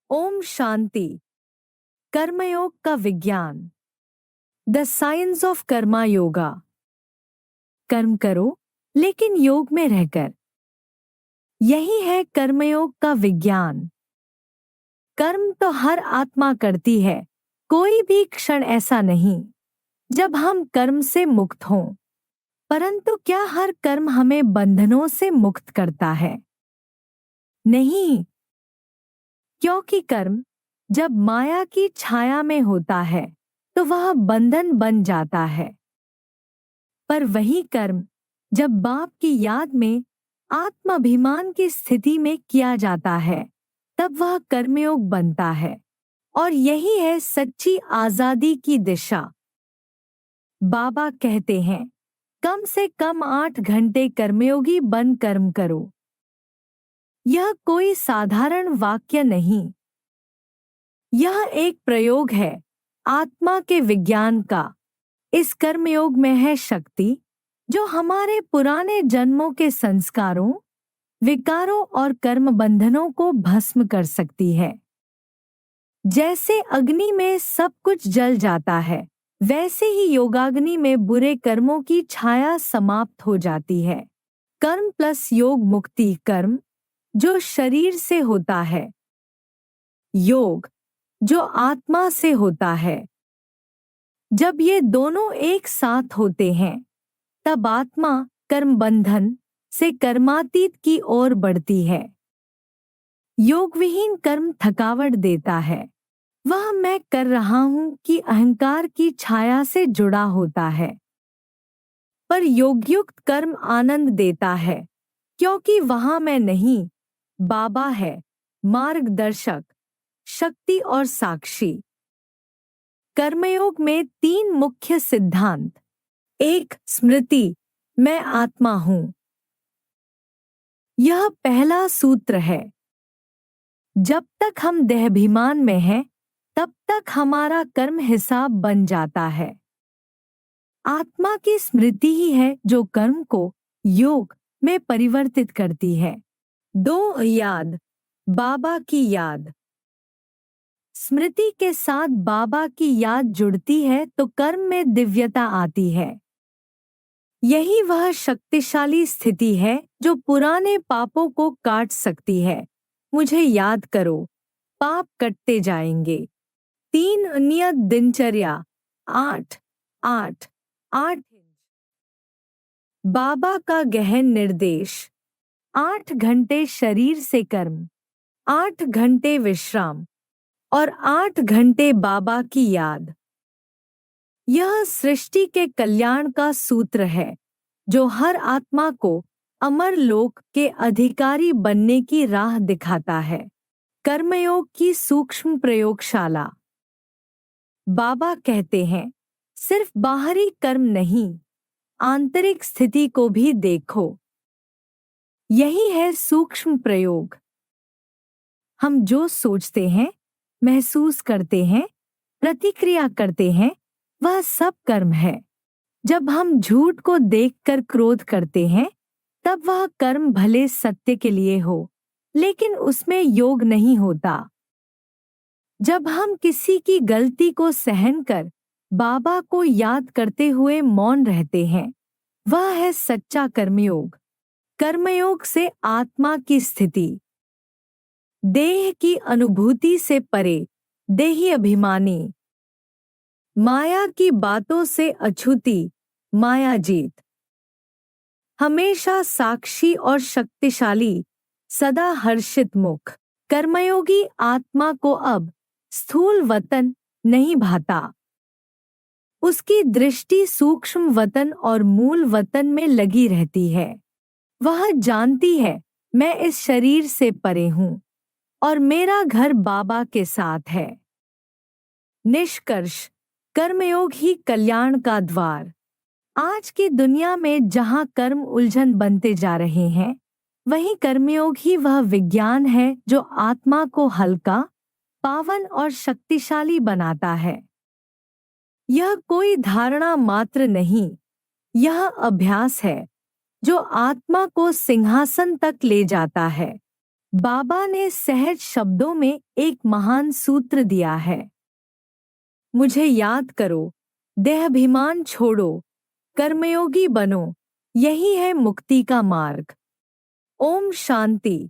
ओम शांति। कर्मयोग का विज्ञान। The science of Karma yoga. कर्म करो लेकिन योग में रहकर, यही है कर्मयोग का विज्ञान। कर्म तो हर आत्मा करती है, कोई भी क्षण ऐसा नहीं जब हम कर्म से मुक्त हों। परंतु क्या हर कर्म हमें बंधनों से मुक्त करता है? नहीं, क्योंकि कर्म जब माया की छाया में होता है तो वह बंधन बन जाता है। पर वही कर्म जब बाप की याद में आत्माभिमान की स्थिति में किया जाता है तब वह कर्मयोग बनता है, और यही है सच्ची आजादी की दिशा। बाबा कहते हैं, कम से कम 8 घंटे कर्मयोगी बन कर्म करो। यह कोई साधारण वाक्य नहीं, यह एक प्रयोग है आत्मा के विज्ञान का। इस कर्मयोग में है शक्ति जो हमारे पुराने जन्मों के संस्कारों, विकारों और कर्म बंधनों को भस्म कर सकती है। जैसे अग्नि में सब कुछ जल जाता है, वैसे ही योगाग्नि में बुरे कर्मों की छाया समाप्त हो जाती है। कर्म प्लस योग मुक्ति। कर्म जो शरीर से होता है, योग जो आत्मा से होता है। जब ये दोनों एक साथ होते हैं तब आत्मा कर्म बंधन से कर्मातीत की ओर बढ़ती है। योग विहीन कर्म थकावट देता है, वह मैं कर रहा हूं कि अहंकार की छाया से जुड़ा होता है। पर योगयुक्त कर्म आनंद देता है, क्योंकि वहां मैं नहीं, बाबा है मार्गदर्शक, शक्ति और साक्षी। कर्मयोग में 3 मुख्य सिद्धांत। 1. स्मृति, मैं आत्मा हूं। यह पहला सूत्र है। जब तक हम देहाभिमान में हैं, तब तक हमारा कर्म हिसाब बन जाता है। आत्मा की स्मृति ही है जो कर्म को योग में परिवर्तित करती है। 2. याद, बाबा की याद। स्मृति के साथ बाबा की याद जुड़ती है तो कर्म में दिव्यता आती है। यही वह शक्तिशाली स्थिति है जो पुराने पापों को काट सकती है। मुझे याद करो, पाप कटते जाएंगे। 3. नियत दिनचर्या। 8 बाबा का गहन निर्देश। 8 घंटे शरीर से कर्म, 8 घंटे विश्राम और 8 घंटे बाबा की याद। यह सृष्टि के कल्याण का सूत्र है जो हर आत्मा को अमर लोक के अधिकारी बनने की राह दिखाता है। कर्मयोग की सूक्ष्म प्रयोगशाला। बाबा कहते हैं, सिर्फ बाहरी कर्म नहीं, आंतरिक स्थिति को भी देखो। यही है सूक्ष्म प्रयोग। हम जो सोचते हैं, महसूस करते हैं, प्रतिक्रिया करते हैं, वह सब कर्म है। जब हम झूठ को देखकर क्रोध करते हैं, तब वह कर्म भले सत्य के लिए हो, लेकिन उसमें योग नहीं होता। जब हम किसी की गलती को सहन कर बाबा को याद करते हुए मौन रहते हैं, वह है सच्चा कर्मयोग। कर्मयोग से आत्मा की स्थिति। देह की अनुभूति से परे, देही अभिमानी। माया की बातों से अछूती, माया जीत। हमेशा साक्षी और शक्तिशाली, सदा हर्षित मुख। कर्मयोगी आत्मा को अब स्थूल वतन नहीं भाता। उसकी दृष्टि सूक्ष्म वतन और मूल वतन में लगी रहती है। वह जानती है, मैं इस शरीर से परे हूं और मेरा घर बाबा के साथ है। निष्कर्ष, कर्मयोग ही कल्याण का द्वार। आज की दुनिया में जहां कर्म उलझन बनते जा रहे हैं, वहीं कर्मयोग ही वह विज्ञान है जो आत्मा को हल्का, पावन और शक्तिशाली बनाता है। यह कोई धारणा मात्र नहीं, यह अभ्यास है जो आत्मा को सिंहासन तक ले जाता है। बाबा ने सहज शब्दों में एक महान सूत्र दिया है। मुझे याद करो, देहाभिमान छोड़ो, कर्मयोगी बनो, यही है मुक्ति का मार्ग। ओम शांति।